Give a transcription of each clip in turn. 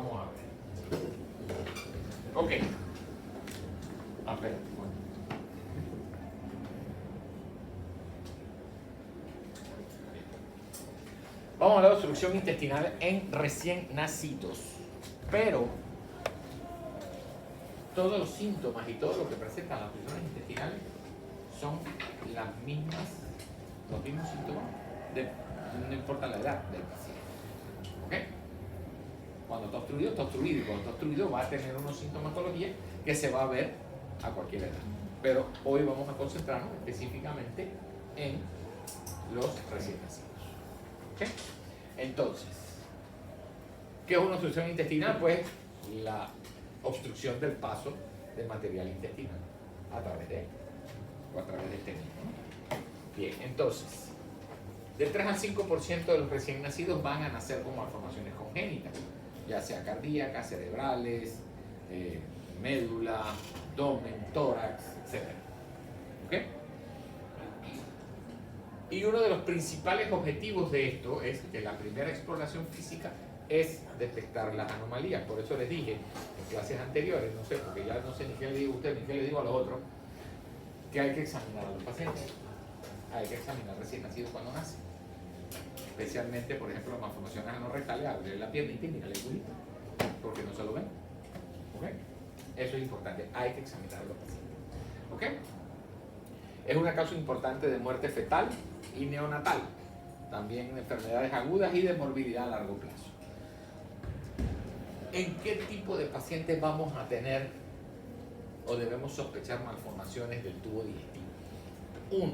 Vamos a ver. Ok. A ver, bueno. Vamos a la obstrucción intestinal en recién nacidos. Pero todos los síntomas y todo lo que presentan las obstrucciones intestinales son los mismos síntomas, no importa la edad del paciente. ¿Ok? Cuando está obstruido, está obstruido. Y cuando está obstruido va a tener una sintomatología que se va a ver a cualquier edad. Pero hoy vamos a concentrarnos específicamente en los recién nacidos. ¿Ok? Entonces, ¿qué es una obstrucción intestinal? Pues la obstrucción del paso del material intestinal a través de él o a través de este mismo, ¿no? Bien, entonces, del 3 al 5% de los recién nacidos van a nacer con malformaciones congénitas, ya sea cardíacas, cerebrales, médula, abdomen, tórax, etc. ¿Ok? Y uno de los principales objetivos de esto es que la primera exploración física es detectar las anomalías. Por eso les dije en clases anteriores, no sé, porque ya no sé ni qué le digo a usted ni qué le digo a los otros, que hay que examinar a los pacientes. Hay que examinar recién nacidos cuando nacen. Especialmente, por ejemplo, las malformaciones anorrectales, abrir la piernita y mirar el culito, porque no se lo ven. ¿Ok? Eso es importante, hay que examinar a los pacientes. ¿Ok? Es una causa importante de muerte fetal y neonatal, también de enfermedades agudas y de morbilidad a largo plazo. ¿En qué tipo de pacientes vamos a tener o debemos sospechar malformaciones del tubo digestivo? 1.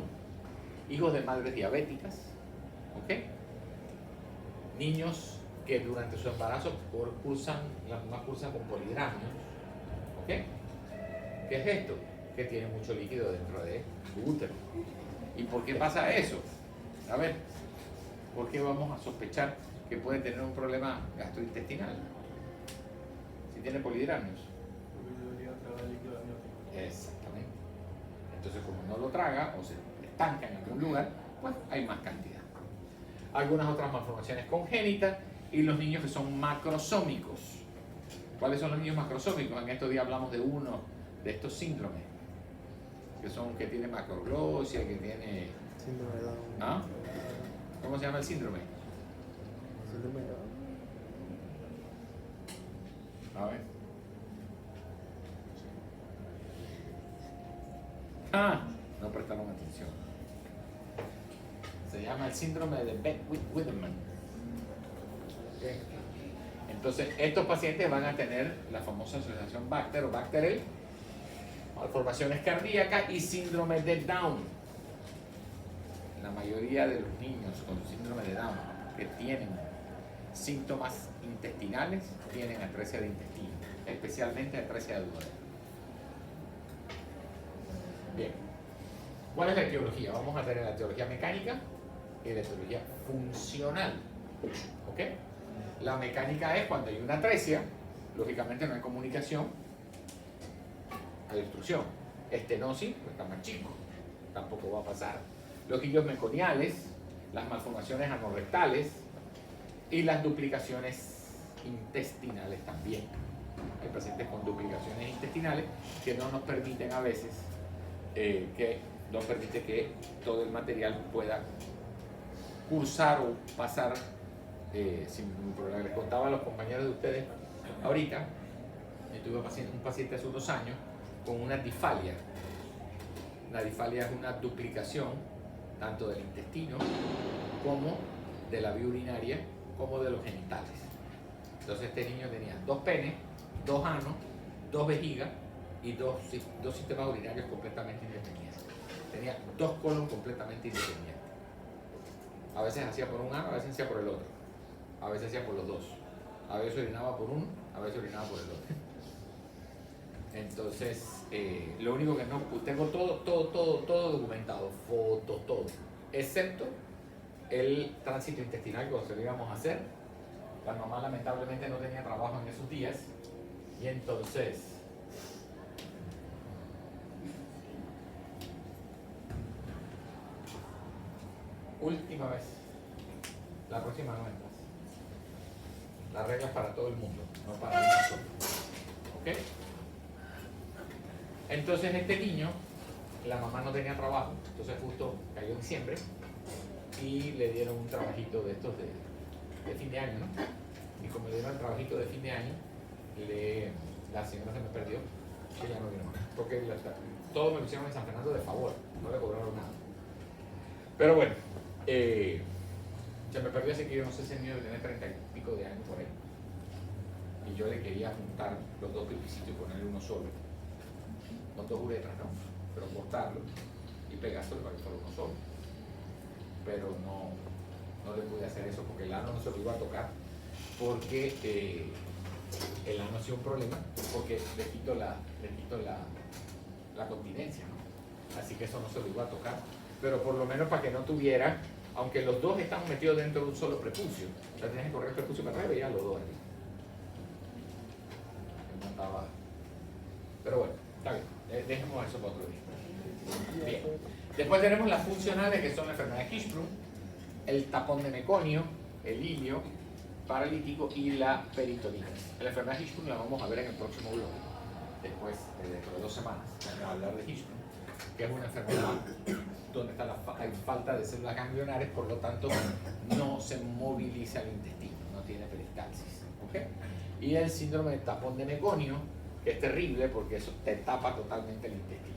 Hijos de madres diabéticas, ¿ok? Niños que durante su embarazo las mamás cursan con polidramios, ¿ok? ¿Qué es esto? Que tiene mucho líquido dentro de su útero. ¿Y por qué pasa eso? A ver, ¿por qué vamos a sospechar que puede tener un problema gastrointestinal si tiene polidramios? Porque debería tragar líquido amniótico. Exactamente. Entonces, como no lo traga o se estanca en algún lugar, pues hay más cantidad. Algunas otras malformaciones congénitas y los niños que son macrosómicos. ¿Cuáles son los niños macrosómicos? En estos días hablamos de uno de estos síndromes, que tiene macroglosia, que tiene... Síndrome de Down. ¿Ah? ¿Cómo se llama el síndrome? Síndrome de Down. A ver. Ah, no prestaron atención. Se llama el síndrome de Beckwith-Wiedemann. Okay. Entonces, estos pacientes van a tener la famosa asociación Bacter o Bacterel, malformaciones cardíacas y síndrome de Down. La mayoría de los niños con síndrome de Down que tienen síntomas intestinales tienen atresia de intestino, especialmente atresia de duodeno. Bien, ¿cuál es la etiología? Vamos a tener la etiología mecánica y la etiología funcional. ¿Ok? La mecánica es cuando hay una atresia, lógicamente no hay comunicación, hay obstrucción. Estenosis, pues está más chico, tampoco va a pasar. Los hillos meconiales, las malformaciones anorrectales y las duplicaciones intestinales también. Hay pacientes con duplicaciones intestinales que no nos permiten a veces, que no permite que todo el material pueda cursar o pasar sin ningún problema. Les contaba a los compañeros de ustedes ahorita, tuve un paciente hace unos años con una difalia. La difalia es una duplicación tanto del intestino como de la vía urinaria como de los genitales. Entonces este niño tenía 2 penes, 2 anos, 2 vejigas y dos sistemas urinarios completamente independientes. Tenía 2 colon completamente independientes. A veces hacía por un ano, a veces hacía por el otro. A veces hacía por los dos. A veces orinaba por uno, a veces orinaba por el otro. Entonces, lo único que no, tengo todo documentado, fotos, todo, excepto el tránsito intestinal que lo íbamos a hacer. La mamá lamentablemente no tenía trabajo en esos días y entonces última vez, la próxima no entras. La regla es para todo el mundo, no para uno solo. ¿Ok? Entonces este niño, la mamá no tenía trabajo, entonces justo cayó en diciembre y le dieron un trabajito de estos de fin de año, ¿no? Y como le dieron el trabajito de fin de año, la señora se me perdió, que ya no vino más, porque todo me lo hicieron en San Fernando de favor, no le cobraron nada. Pero bueno, se me perdió, así que yo no sé si el niño debe tener 30 y pico de años por ahí. Y yo le quería juntar los dos pipicitos y ponerle uno solo, con dos uretras, ¿no? Pero cortarlo y pegárselo para que fuera uno solo. Pero no le pude hacer eso porque el ano no se lo iba a tocar, porque el ano ha sido un problema, porque le quito la continencia, ¿no? Así que eso no se lo iba a tocar, pero por lo menos para que no tuviera, aunque los dos están metidos dentro de un solo prepucio, o sea, tienes que correr el prepucio para atrás y veías los dos aquí. Pero bueno, está bien, dejemos eso para otro día. Bien. Después tenemos las funcionales, que son la enfermedad de Hirschsprung, el tapón de meconio, el ilio paralítico y la peritonitis. La enfermedad de Hirschsprung la vamos a ver en el próximo bloque, después, dentro de 2 semanas, vamos a hablar de Hirschsprung, que es una enfermedad donde está hay falta de células ganglionares, por lo tanto no se moviliza el intestino, no tiene peristalsis. ¿Okay? Y el síndrome de tapón de meconio, que es terrible porque eso te tapa totalmente el intestino.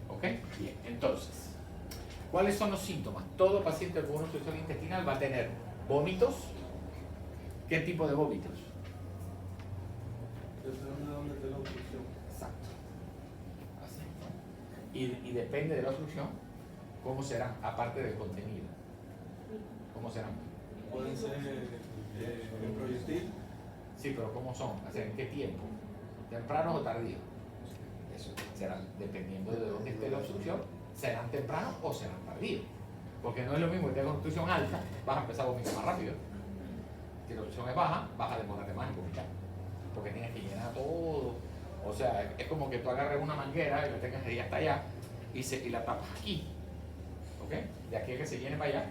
¿Ok? Bien, entonces, ¿cuáles son los síntomas? Todo paciente con una obstrucción intestinal va a tener vómitos. ¿Qué tipo de vómitos? Depende de dónde esté la obstrucción. Exacto. Así, ¿no? Y depende de la obstrucción, ¿cómo serán? Aparte del contenido. ¿Cómo serán? Pueden ser en proyectil. Sí, pero ¿cómo son? O sea, ¿en qué tiempo? ¿Tempranos o tardíos? Eso serán, dependiendo de dónde esté la obstrucción, serán tempranos o serán tardíos. Porque no es lo mismo que tengas obstrucción alta, vas a empezar a vomitar más rápido. Si la obstrucción es baja, vas a demorarte más en vomitar. Porque tienes que llenar todo. O sea, es como que tú agarres una manguera y la tengas de ahí hasta allá y la tapas aquí. ¿Ok? De aquí a que se llene para allá,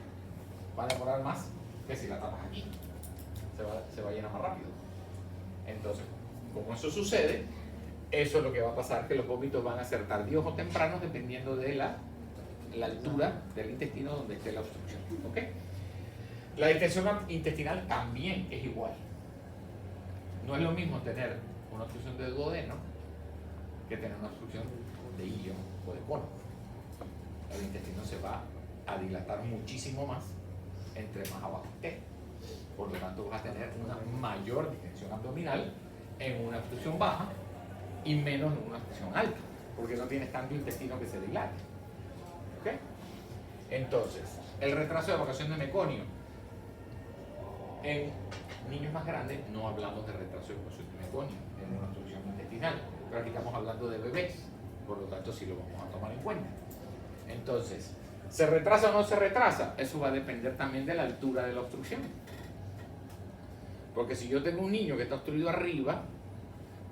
va a demorar más que si la tapas aquí. Se va a llenar más rápido. Entonces, como eso sucede, eso es lo que va a pasar, que los vómitos van a ser tardíos o tempranos dependiendo de la altura del intestino donde esté la obstrucción. ¿Ok? La distensión intestinal también es igual. No es lo mismo tener una obstrucción de duodeno que tener una obstrucción de ilio o de colon. El intestino se va a dilatar muchísimo más entre más abajo esté. Por lo tanto, vas a tener una mayor distensión abdominal en una obstrucción baja y menos en una obstrucción alta, porque no tienes tanto intestino que se dilate. ¿Ok? Entonces, el retraso de evacuación de meconio. En niños más grandes no hablamos de retraso de evacuación de meconio en una obstrucción intestinal, pero aquí estamos hablando de bebés, por lo tanto sí lo vamos a tomar en cuenta. Entonces, ¿se retrasa o no se retrasa? Eso va a depender también de la altura de la obstrucción. Porque si yo tengo un niño que está obstruido arriba,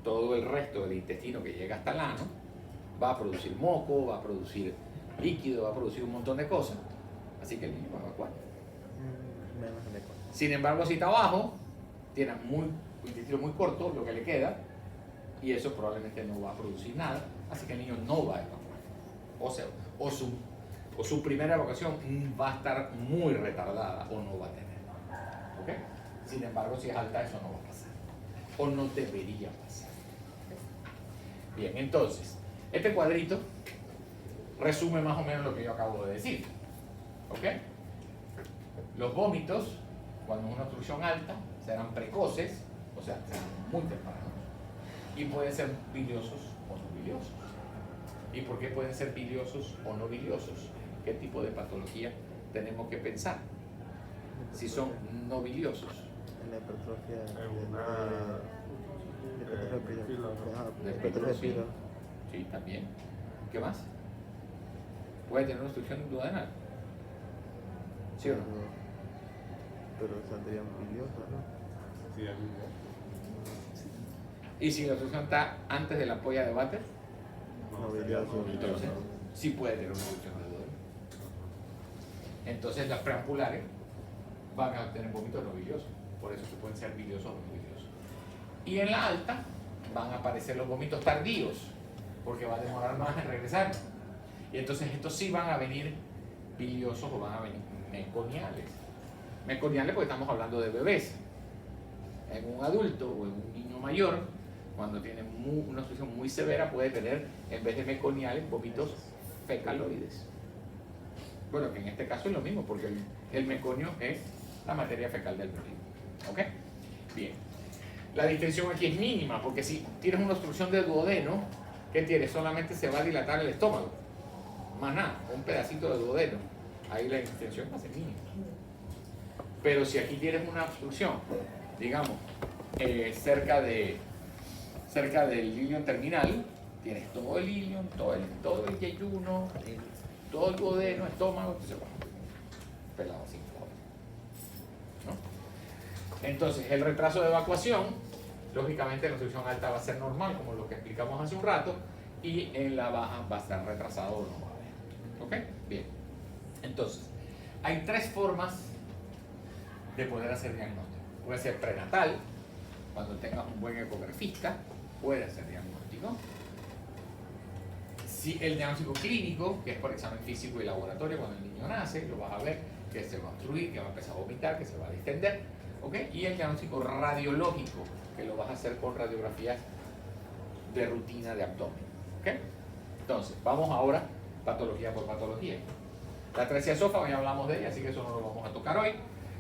todo el resto del intestino que llega hasta el ano va a producir moco, va a producir líquido, va a producir un montón de cosas. Así que el niño va a evacuar. Menos en eco. Sin embargo, si está abajo, tiene un intestino muy corto, lo que le queda, y eso probablemente no va a producir nada, así que el niño no va a evacuar. O sea, o su primera evacuación va a estar muy retardada o no va a tener. ¿Ok? Sin embargo, si es alta, eso no va a pasar. O no debería pasar. Bien, entonces, este cuadrito resume más o menos lo que yo acabo de decir. ¿Ok? Los vómitos, cuando es una obstrucción alta, serán precoces, o sea, serán muy tempranos. Y pueden ser biliosos o no biliosos. ¿Y por qué pueden ser biliosos o no biliosos? ¿Qué tipo de patología tenemos que pensar? Si son no biliosos. En la hipertrofia. De pelo, sí. Sí, también. ¿Qué más? Puede tener una obstrucción duodenal. ¿Sí o no? Pero saldrían biliosas, ¿no? Sí, Y si la obstrucción está antes de la ampolla de váter, No bilioso. entonces sí puede tener una obstrucción de duodeno. Entonces las preampulares van a tener vómitos no biliosos. por eso que pueden ser biliosos o no biliosos. Y en la alta van a aparecer los vómitos tardíos, porque va a demorar más en regresar. Y entonces estos sí van a venir biliosos o van a venir meconiales. Meconiales porque estamos hablando de bebés. En un adulto o en un niño mayor, cuando tiene una obstrucción muy severa, puede tener, en vez de meconiales, vómitos fecaloides. Bueno, que en este caso es lo mismo, porque el meconio es la materia fecal del bebé. ¿Ok? Bien. La distensión aquí es mínima, porque si tienes una obstrucción de duodeno, ¿qué tienes? Solamente se va a dilatar el estómago. Más nada, un pedacito de duodeno. Ahí la distensión va a ser mínima. Pero si aquí tienes una obstrucción, digamos, cerca del ilion terminal, tienes todo el ilion, todo el yeyuno, todo el duodeno, estómago, entonces bueno, pelado así. ¿No? Entonces, el retraso de evacuación, lógicamente en la obstrucción alta va a ser normal, como lo que explicamos hace un rato, y en la baja va a estar retrasado o no va a haber. ¿Ok? Bien. Entonces, hay tres formas de poder hacer diagnóstico. Puede ser prenatal, cuando tengas un buen ecografista, puede hacer diagnóstico. Si el diagnóstico clínico, que es por examen físico y laboratorio, cuando el niño nace, lo vas a ver que se va a obstruir, que va a empezar a vomitar, que se va a distender. ¿Okay? Y el diagnóstico radiológico, que lo vas a hacer con radiografías de rutina de abdomen. ¿Okay? Entonces, vamos ahora patología por patología. La atresia esófago ya hablamos de ella, así que eso no lo vamos a tocar hoy.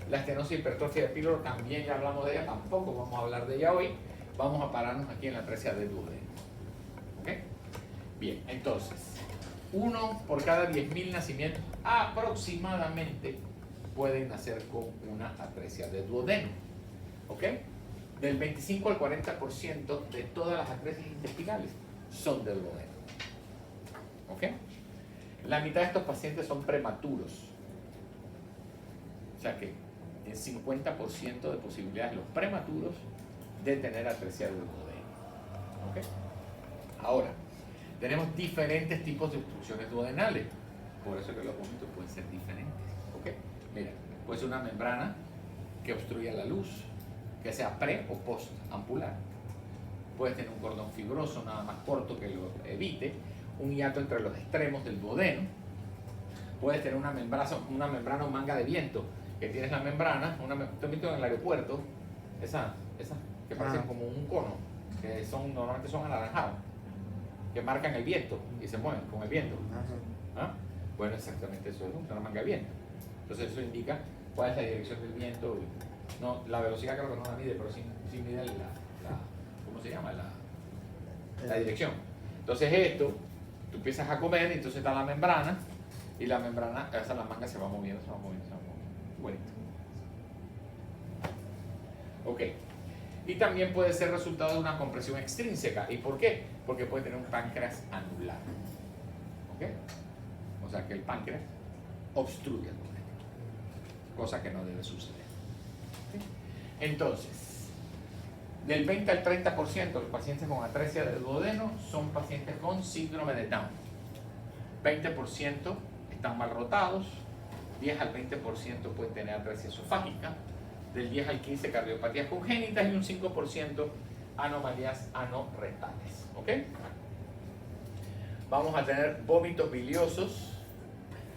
La estenosis hipertrofia de píloro también ya hablamos de ella, tampoco vamos a hablar de ella hoy. Vamos a pararnos aquí en la atresia del duodeno. ¿Ok? Bien, entonces, 1 por cada 10.000 nacimientos aproximadamente pueden nacer con una atresia de duodeno. ¿Ok? Del 25 al 40% de todas las atresias intestinales son del duodeno. ¿Ok? La mitad de estos pacientes son prematuros. O sea que tienen 50% de posibilidades los prematuros de tener atresia del duodeno. ¿Ok? Ahora, tenemos diferentes tipos de obstrucciones duodenales. Por eso que los vómitos pueden ser diferentes. ¿Ok? Mira, puede ser una membrana que obstruya la luz, que sea pre o post ampular. Puedes tener un cordón fibroso nada más corto que lo evite, un hiato entre los extremos del duodeno. Puedes tener una membrana o manga de viento, que tienes la membrana, te he visto en el aeropuerto, esas que parecen como un cono, que normalmente son anaranjados, que marcan el viento y se mueven con el viento. ¿Ah? Bueno, exactamente eso es una manga de viento. Entonces eso indica cuál es la dirección del viento. No, la velocidad creo que no la mide, pero sí mide ¿cómo se llama? La dirección. Entonces esto, tú empiezas a comer y entonces está la membrana, y la membrana, la manga se va moviendo, se va moviendo. Bonito. Ok. Y también puede ser resultado de una compresión extrínseca. ¿Y por qué? Porque puede tener un páncreas anular. ¿Ok? O sea que el páncreas obstruye el duodeno, cosa que no debe suceder. ¿Okay? Entonces, del 20 al 30% de los pacientes con atresia del duodeno son pacientes con síndrome de Down. 20% están mal rotados, 10 al 20% pueden tener atresia esofágica, del 10 al 15% cardiopatías congénitas y un 5% anomalías anorrectales. ¿Ok? Vamos a tener vómitos biliosos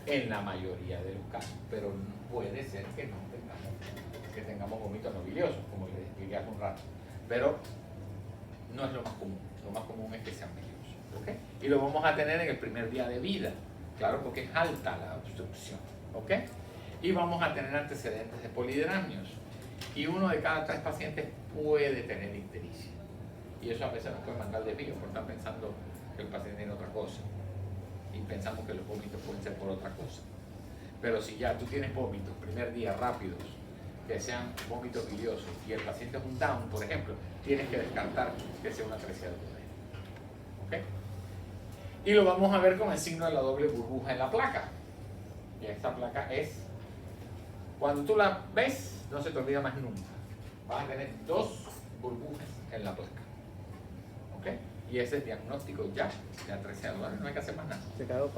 en la mayoría de los casos, pero puede ser que no tengamos vómitos no biliosos, como les expliqué hace un rato. Pero no es lo más común. Lo más común es que sean biliosos. ¿Ok? Y lo vamos a tener en el primer día de vida, claro, porque es alta la obstrucción. ¿Ok? Y vamos a tener antecedentes de polidramios. Y 1 de cada 3 pacientes puede tener ictericia. Y eso a veces nos puede mandar de pío por estar pensando que el paciente tiene otra cosa. Y pensamos que los vómitos pueden ser por otra cosa. Pero si ya tú tienes vómitos, primer día rápidos, que sean vómitos biliosos, y el paciente es un Down, por ejemplo, tienes que descartar que sea una atresia del duodeno. ¿Ok? Y lo vamos a ver con el signo de la doble burbuja en la placa. Y esta placa es, cuando tú la ves, no se te olvida más nunca. Vas a tener 2 burbujas en la placa. ¿Ok? Y ese es diagnóstico ya de atresia del duodeno, no hay que hacer más nada.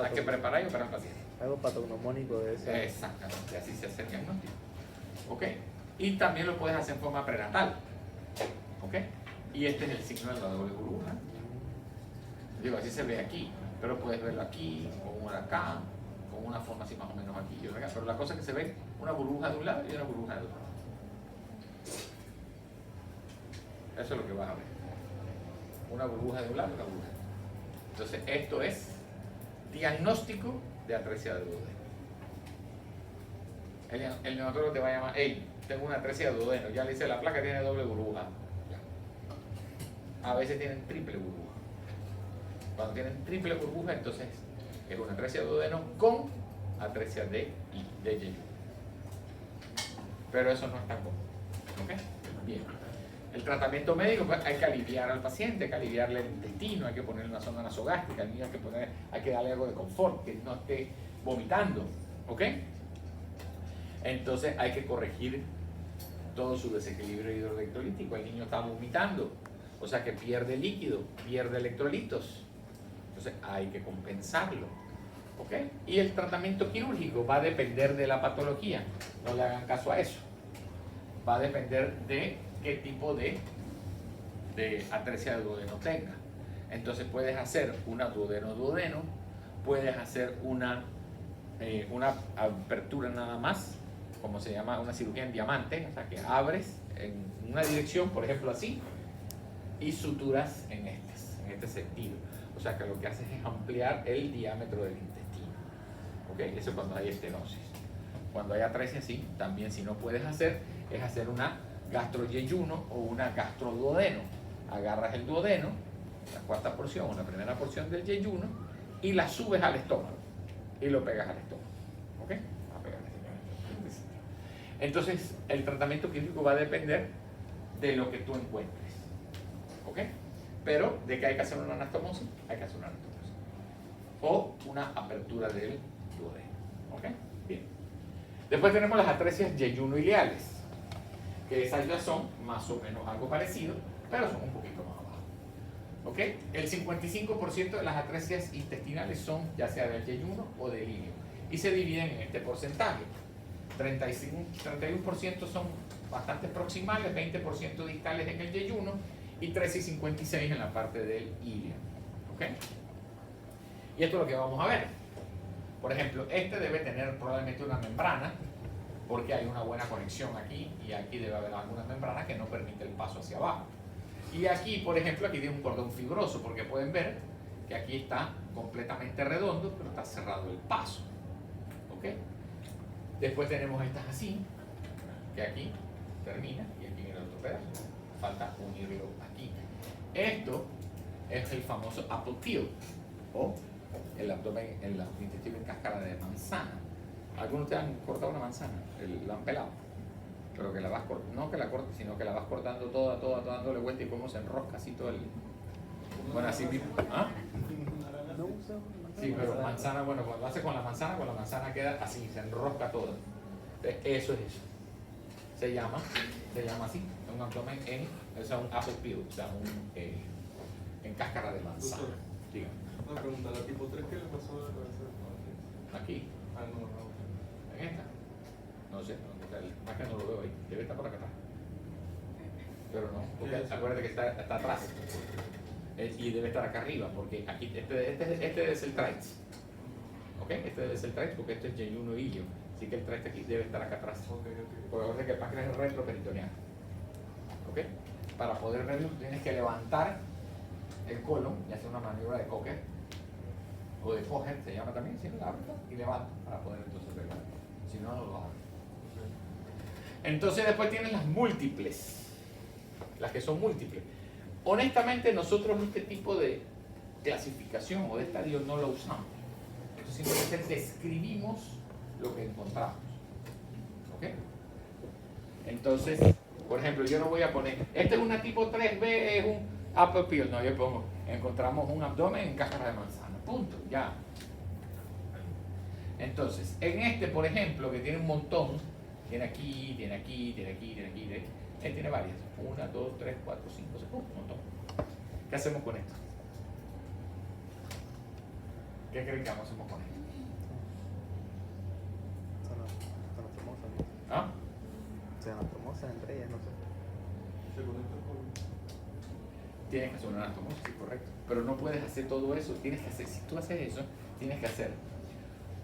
Hay que preparar y operar al paciente. Algo patognomónico de eso. Exactamente, así se hace el diagnóstico. ¿Ok? Y también lo puedes hacer en forma prenatal. ¿Ok? Y este es el signo de la doble burbuja. Digo, así se ve aquí, pero puedes verlo aquí, o una acá, con una forma así más o menos aquí y otra acá. Pero la cosa es que se ve una burbuja de un lado y una burbuja del otro. Eso es lo que vas a ver. Una burbuja de un lado y una burbuja de otro. Entonces, esto es diagnóstico de atresia de duodeno. El neonatólogo te va a llamar, hey, tengo una atresia de duodeno, ya le hice la placa, tiene doble burbuja. Ya. A veces tienen triple burbuja. Cuando tienen triple burbuja, entonces es una atresia de duodeno con atresia de yeyuno. Pero eso no es tan común. ¿Ok? Bien. El tratamiento médico, pues, hay que aliviar al paciente, hay que aliviarle el intestino, hay que ponerle una sonda nasogástrica, al niño hay que darle algo de confort, que no esté vomitando. ¿Ok? Entonces hay que corregir todo su desequilibrio hidroelectrolítico. El niño está vomitando, o sea que pierde líquido, pierde electrolitos. Entonces hay que compensarlo. ¿Ok? Y el tratamiento quirúrgico va a depender de la patología. No le hagan caso a eso. Va a depender de qué tipo de atresia de duodeno tenga. Entonces puedes hacer una duodeno-duodeno, puedes hacer una apertura nada más, como se llama una cirugía en diamante, o sea que abres en una dirección, por ejemplo así, y suturas en este sentido. O sea que lo que haces es ampliar el diámetro del intestino. ¿Ok? Eso es cuando hay estenosis. Cuando hay atresia, sí, también si no puedes hacer, es hacer una gastroyeyuno o una gastroduodeno. Agarras el duodeno, la cuarta porción o la primera porción del yeyuno, y la subes al estómago y lo pegas al estómago. ¿Ok? Entonces, el tratamiento quirúrgico va a depender de lo que tú encuentres. ¿Ok? Pero de que hay que hacer una anastomosis, hay que hacer una anastomosis. O una apertura del duodeno. ¿Ok? Bien. Después tenemos las atresias yeyuno-ileales, que esas ya son más o menos algo parecido, pero son un poquito más abajo. ¿Ok? El 55% de las atresias intestinales son ya sea del yeyuno o del ilio, y se dividen en este porcentaje. 31% son bastante proximales, 20% distales en el yeyuno y 13 y 56 en la parte del ilio. ¿Ok? Y esto es lo que vamos a ver. Por ejemplo, este debe tener probablemente una membrana, porque hay una buena conexión aquí, y aquí debe haber alguna membrana que no permite el paso hacia abajo. Y aquí, por ejemplo, aquí tiene un cordón fibroso, porque pueden ver que aquí está completamente redondo, pero está cerrado el paso. ¿Ok? Después tenemos estas así, que aquí termina, y aquí viene el otro pedazo. Falta unirlo aquí. Esto es el famoso apple peel, o el abdomen, el intestino en cáscara de manzana. Algunos te han cortado una manzana, la han pelado, pero que la vas cortando, no que la cortes, sino que la vas cortando toda, dándole vuelta, y cómo se enrosca así todo el... Bueno, así mismo. ¿Ah? Sí, pero manzana, bueno, cuando lo hace con la manzana queda así, se enrosca toda. Entonces, eso es eso. Se llama así, un abdomen o sea, un apple peel, o sea, en cáscara de manzana. Dígame. Una pregunta, la tipo 3, ¿qué le pasó a la cabeza? Aquí. Ah, no. ¿En esta? No sé, más que no lo veo ahí. Debe estar por acá atrás. Pero no, porque acuérdate que está atrás. Y debe estar acá arriba, porque aquí este es el traits. ¿Ok? Este debe ser el traits, porque este es yeyuno ilio. Así que el traits aquí debe estar acá atrás. Okay. Porque acuérdate que el páncreas es retroperitoneal. ¿Ok? Para poder verlo, tienes que levantar el colon y hacer una maniobra de Cocker o de Foger, se llama también, si no la abres y levanta para poder entonces verlo. Si no, no lo abres. Entonces después tienes las múltiples, las que son múltiples. Honestamente nosotros este tipo de clasificación o de estadio no lo usamos. Entonces simplemente describimos lo que encontramos. ¿Ok? Entonces, por ejemplo, yo no voy a poner, este es una tipo 3B, es un apple peel, no, yo pongo, encontramos un abdomen en cáscara de manzana, punto, ya. Entonces, en este, por ejemplo, que tiene un montón, tiene aquí, tiene aquí, tiene aquí, tiene aquí, él tiene varias, 1, 2, 3, 4, 5, 6, un montón. ¿Qué hacemos con esto? ¿Qué creen que hacemos con esto? Son las famosas. ¿Ah? Se anastomosa entre ellas, no sé. Se conecta con. Tienes que hacer una anastomosis, sí, correcto. Pero no puedes hacer todo eso. Tienes que hacer, si tú haces eso, tienes que hacer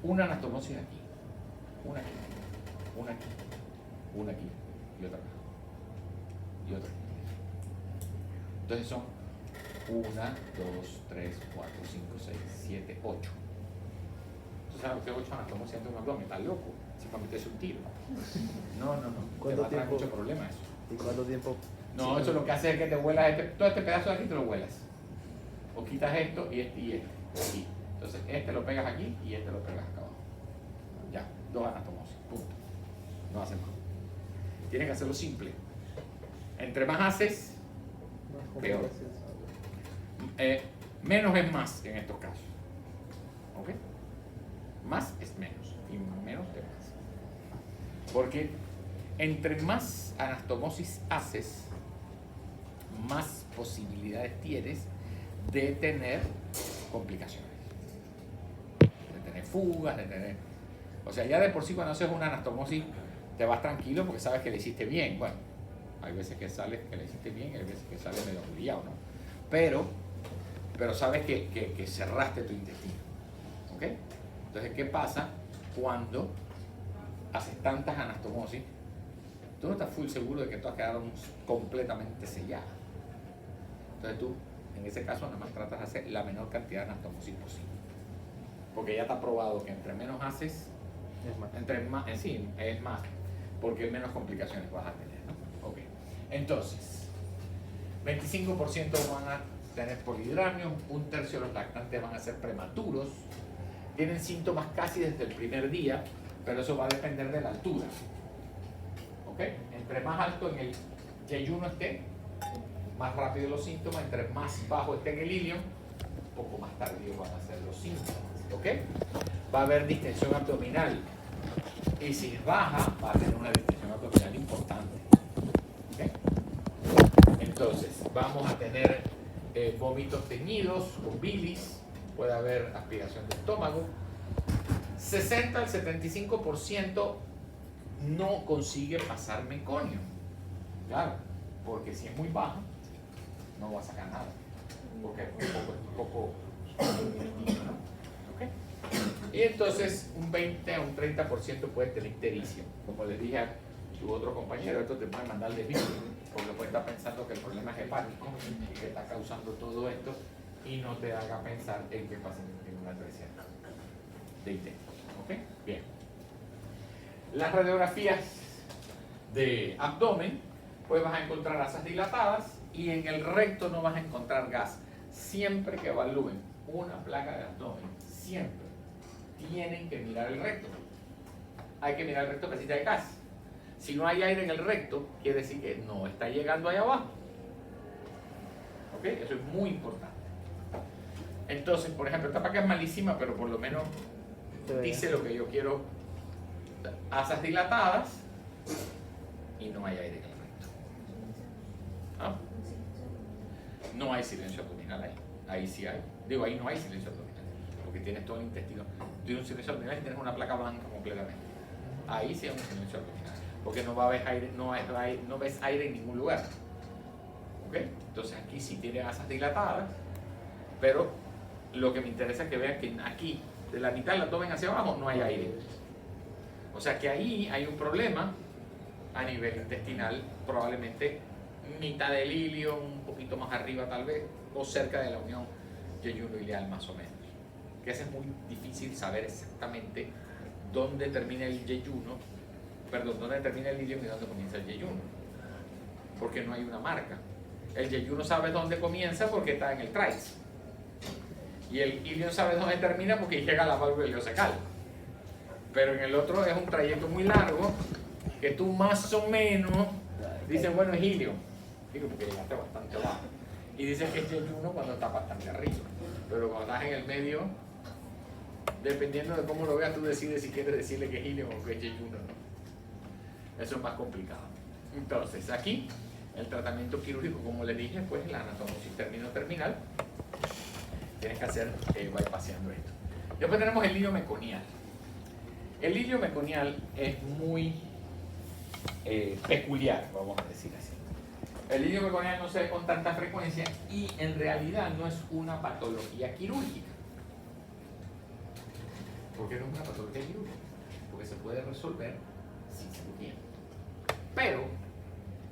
una anastomosis aquí, una aquí, una aquí, una aquí y otra acá. Y otra aquí. Entonces son 1, 2, 3, 4, 5, 6, 7, 8. ¿Tú sabes lo que es 8 anastomosis dentro de un abdomen? ¿Estás loco? Si para meterse un tiro. No. Te ¿Cuánto va a traer tiempo? mucho problema eso. ¿Y cuánto tiempo? No, eso lo que hace es que te vuelas todo este pedazo de aquí te lo vuelas. O quitas esto y este. Aquí. Entonces este lo pegas aquí y este lo pegas acá abajo. Ya, 2 anastomosis. Punto. No haces más. Tienes que hacerlo simple. Entre más haces, Más peor. complicaciones. Menos es más en estos casos. ¿Ok? Más es menos y menos es más. Porque entre más anastomosis haces, más posibilidades tienes de tener complicaciones. De tener fugas, de tener... O sea, ya de por sí cuando haces una anastomosis te vas tranquilo porque sabes que le hiciste bien. Bueno, hay veces que sale que le hiciste bien y hay veces que sale medio liado, ¿no? Pero sabes que cerraste tu intestino. ¿Ok? Entonces, ¿qué pasa cuando haces tantas anastomosis? Tú no estás full seguro de que todas quedaron completamente selladas. Entonces tú, en ese caso, nada más tratas de hacer la menor cantidad de anastomosis posible. Porque ya está probado que entre menos haces, Es más. entre más, sí, es más, porque menos complicaciones vas a tener, ¿no? Ok. Entonces, 25% van a tener polidramio, 1/3 de los lactantes van a ser prematuros, tienen síntomas casi desde el primer día, pero eso va a depender de la altura. ¿Ok? Entre más alto en el yeyuno esté, más rápido los síntomas, entre más bajo esté en el ilion, un poco más tardío van a ser los síntomas. ¿Ok? Va a haber distensión abdominal y si es baja, va a tener una distensión abdominal importante. ¿Ok? Entonces, vamos a tener vómitos teñidos con bilis, puede haber aspiración de estómago. 60 al 75% no consigue pasar meconio. Claro, porque si es muy baja, no va a sacar nada. Porque es un poco intestino, ¿no? ¿Ok? Y entonces un 20 a un 30% puede tener ictericia. Como les dije a tu otro compañero, esto te puede mandar de vivo, porque puede estar pensando que el problema es hepático y que está causando todo esto y no te haga pensar en que pasa en una atresia de intestino. ¿Ok? Bien. Las radiografías de abdomen, pues vas a encontrar asas dilatadas y en el recto no vas a encontrar gas. Siempre que evalúen una placa de abdomen, siempre tienen que mirar el recto. Hay que mirar el recto para si hay gas. Si no hay aire en el recto, quiere decir que no está llegando ahí abajo. ¿Ok? Eso es muy importante. Entonces, por ejemplo, esta placa es malísima, pero por lo menos dice lo que yo quiero. Asas dilatadas y no hay aire en el recto. ¿Ah? No hay silencio abdominal ahí. Ahí sí hay. Digo, ahí no hay silencio abdominal. Porque tienes todo el intestino. Tienes un silencio abdominal y tienes una placa blanca completamente. Ahí sí hay un silencio abdominal. Porque no va a haber aire, no ves aire en ningún lugar. ¿Ok? Entonces aquí sí tiene asas dilatadas, pero lo que me interesa es que vean que aquí, de la mitad del abdomen hacia abajo, no hay aire. O sea que ahí hay un problema a nivel intestinal, probablemente mitad del ilio, un poquito más arriba tal vez, o cerca de la unión yeyuno-ileal más o menos. Que es muy difícil saber exactamente dónde termina el yeyuno, dónde termina el ilio y dónde comienza el yeyuno. Porque no hay una marca. El yeyuno sabe dónde comienza porque está en el traix. Y el ilio sabe dónde termina porque llega a la válvula ileocecal. Pero en el otro es un trayecto muy largo que tú más o menos dices, bueno, es ilio. Digo, porque llegaste bastante abajo. Y dices que es yeyuno cuando está bastante arriba. Pero cuando estás en el medio, dependiendo de cómo lo veas, tú decides si quieres decirle que es ilio o que es yeyuno, ¿no? Eso es más complicado. Entonces, aquí, el tratamiento quirúrgico, como les dije, pues la anastomosis terminal. Tienes que hacer bypaseando esto. Después tenemos el ilio meconial. El ilio meconial es muy peculiar, vamos a decir así. El ilio meconial no se ve con tanta frecuencia y en realidad no es una patología quirúrgica. ¿Por qué no es una patología quirúrgica? Porque se puede resolver sin cirugía. Pero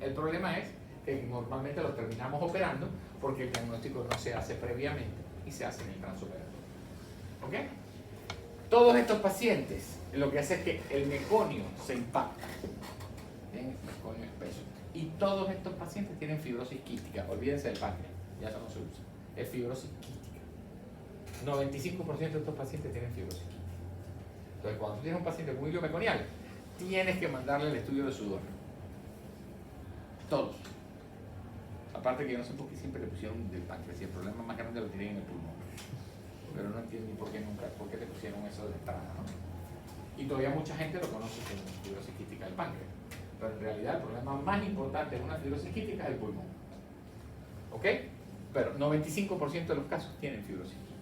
el problema es que normalmente lo terminamos operando porque el diagnóstico no se hace previamente y se hace en el transoperatorio. ¿Ok? Todos estos pacientes lo que hace es que el meconio se impacta. Tienen meconio espeso. Y todos estos pacientes tienen fibrosis quística. Olvídense del páncreas, ya eso no se usa. Es fibrosis quística. 95% de estos pacientes tienen fibrosis quística. Entonces, cuando tú tienes un paciente con ilio meconial, tienes que mandarle el estudio de sudor. Todos. Aparte que yo no sé por qué siempre le pusieron del páncreas, y el problema más grande lo tienen en el pulmón. Pero no entiendo ni por qué nunca, por qué le pusieron eso de entrada, ¿no? Y todavía mucha gente lo conoce como fibrosis quística del páncreas. Pero en realidad el problema más importante en una fibrosis quística es el pulmón. ¿Ok? Pero 95% de los casos tienen fibrosis quística.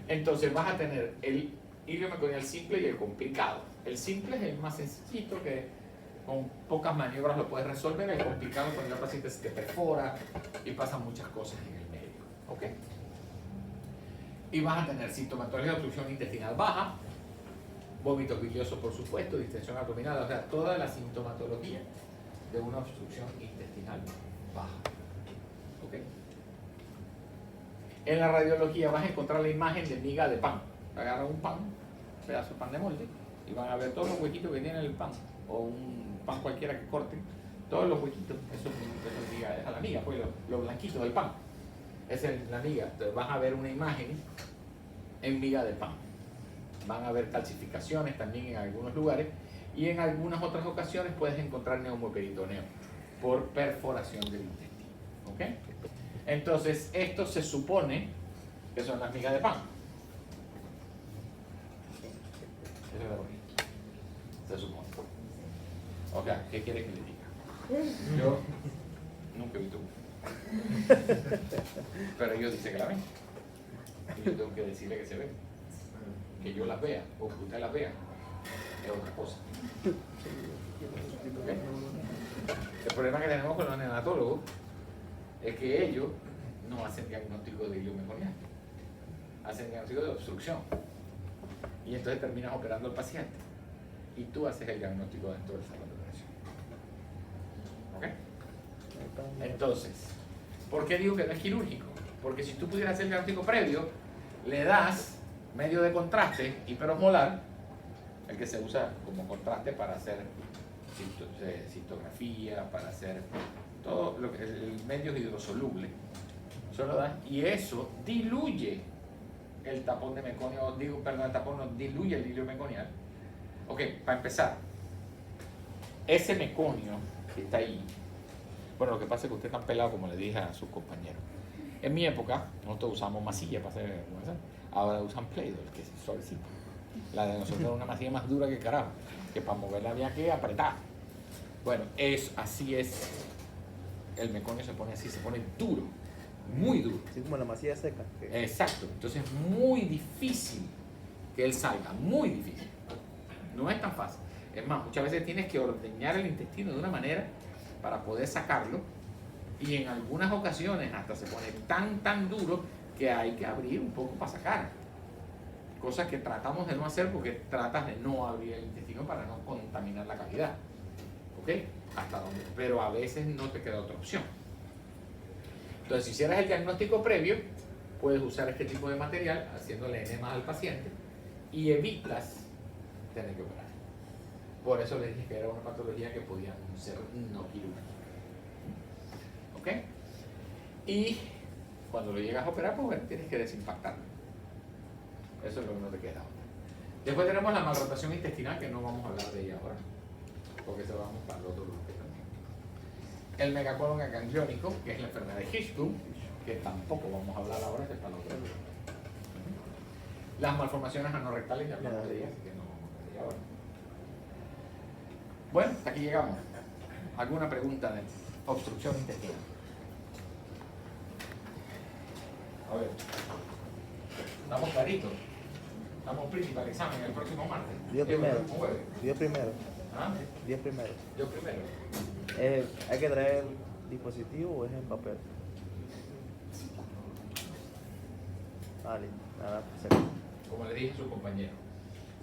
Entonces vas a tener el ilio meconial simple y el complicado. El simple es el más sencillito, que con pocas maniobras lo puedes resolver. El complicado es cuando el paciente se te perfora y pasan muchas cosas en el medio. ¿Ok? Y vas a tener sintomatología de obstrucción intestinal baja, vómitos biliosos por supuesto, distensión abdominal, o sea, toda la sintomatología de una obstrucción intestinal baja. ¿Ok? En la radiología vas a encontrar la imagen de miga de pan. Agarran un pan, un pedazo de pan de molde, y van a ver todos los huequitos que tiene el pan, o un pan cualquiera que corten, todos los huequitos, eso es miga, es a la miga, pues los blanquitos del pan. Esa es la miga. Entonces vas a ver una imagen en miga de pan. Van a haber calcificaciones también en algunos lugares y en algunas otras ocasiones puedes encontrar neumoperitoneo por perforación del intestino. ¿Ok? Entonces, esto se supone que son las migas de pan. Eso es lo bonito. Se supone. Ok, ¿qué quiere que le diga? Yo nunca he visto una. Pero ellos dicen que la ven. Y yo tengo que decirle que se ven. Que yo las vea o que usted las vea es otra cosa. ¿Okay? El problema que tenemos con los neonatólogos es que ellos no hacen diagnóstico de ilio meconial, hacen diagnóstico de obstrucción. Y entonces terminas operando al paciente y tú haces el diagnóstico dentro del salón de operación. ¿Ok? Entonces, ¿por qué digo que no es quirúrgico? Porque si tú pudieras hacer el diagnóstico previo, le das medio de contraste hiperosmolar, el que se usa como contraste para hacer citografía, para hacer todo lo que el medio hidrosoluble, solo das, y eso diluye el tapón de meconio, el tapón no diluye el ilio meconial. Ok, para empezar, ese meconio que está ahí, bueno, lo que pasa es que usted es tan pelado como le dije a sus compañeros. En mi época, nosotros usamos masilla para hacer, ahora usan Play-Doh, que es suavecito. La de nosotros era una masilla más dura que carajo, que para moverla había que apretar. Bueno, así es, el meconio se pone así, se pone duro, muy duro. Así como la masilla seca. Exacto, entonces es muy difícil que él salga, muy difícil. No es tan fácil. Es más, muchas veces tienes que ordeñar el intestino de una manera para poder sacarlo, y en algunas ocasiones hasta se pone tan duro que hay que abrir un poco para sacar. Cosas que tratamos de no hacer porque tratas de no abrir el intestino para no contaminar la cavidad. ¿Ok? Hasta donde. Pero a veces no te queda otra opción. Entonces, si hicieras el diagnóstico previo, puedes usar este tipo de material haciéndole enemas al paciente y evitas tener que operar. Por eso les dije que era una patología que podía ser no quirúrgica. ¿Ok? Y cuando lo llegas a operar, pues bueno, tienes que desimpactarlo. Eso es lo que no te queda ahora. Después tenemos la malrotación intestinal, que no vamos a hablar de ella ahora, porque se vamos para el otro grupo también. El megacolon agangliónico, que es la enfermedad de Hirschsprung, que tampoco vamos a hablar ahora, que es para el otro grupo. Las malformaciones anorrectales, ya hablamos de ellas, así que no vamos a hablar de ella ahora. Bueno, hasta aquí llegamos. ¿Alguna pregunta de obstrucción intestinal? A ver, estamos claritos. Estamos pretty para el examen el próximo martes. Yo primero. Jueves. Yo primero. ¿Ah? 10 primeros. Yo primero. ¿Hay que traer dispositivo o es en papel? Vale, nada, pues, Como le dije a su compañero,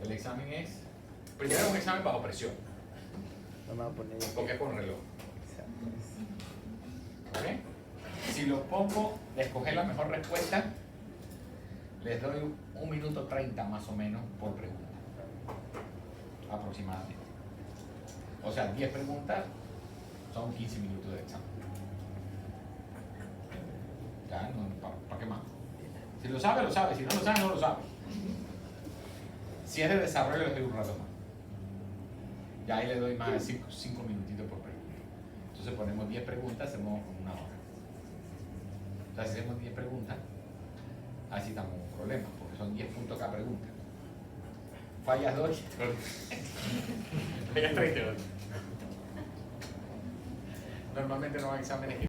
el examen es, primero un examen bajo presión, no me voy a poner yo. porque es con reloj. Exacto. ¿Ok? Si los pongo de escoger la mejor respuesta, les doy 1 minuto 30 más o menos por pregunta, aproximadamente. O sea, 10 preguntas son 15 minutos de examen. Ya, no, ¿para qué más? Si lo sabe, lo sabe. Si no lo sabe, no lo sabe. Si es de desarrollo, les doy un rato más. Ya ahí le doy más de 5 minutitos por pregunta. Entonces ponemos 10 preguntas, hacemos 1 hora. O sea, si hacemos 10 preguntas, así estamos en un problema, porque son 10 puntos cada pregunta. Fallas 2, fallas 38. Normalmente no hay exámenes que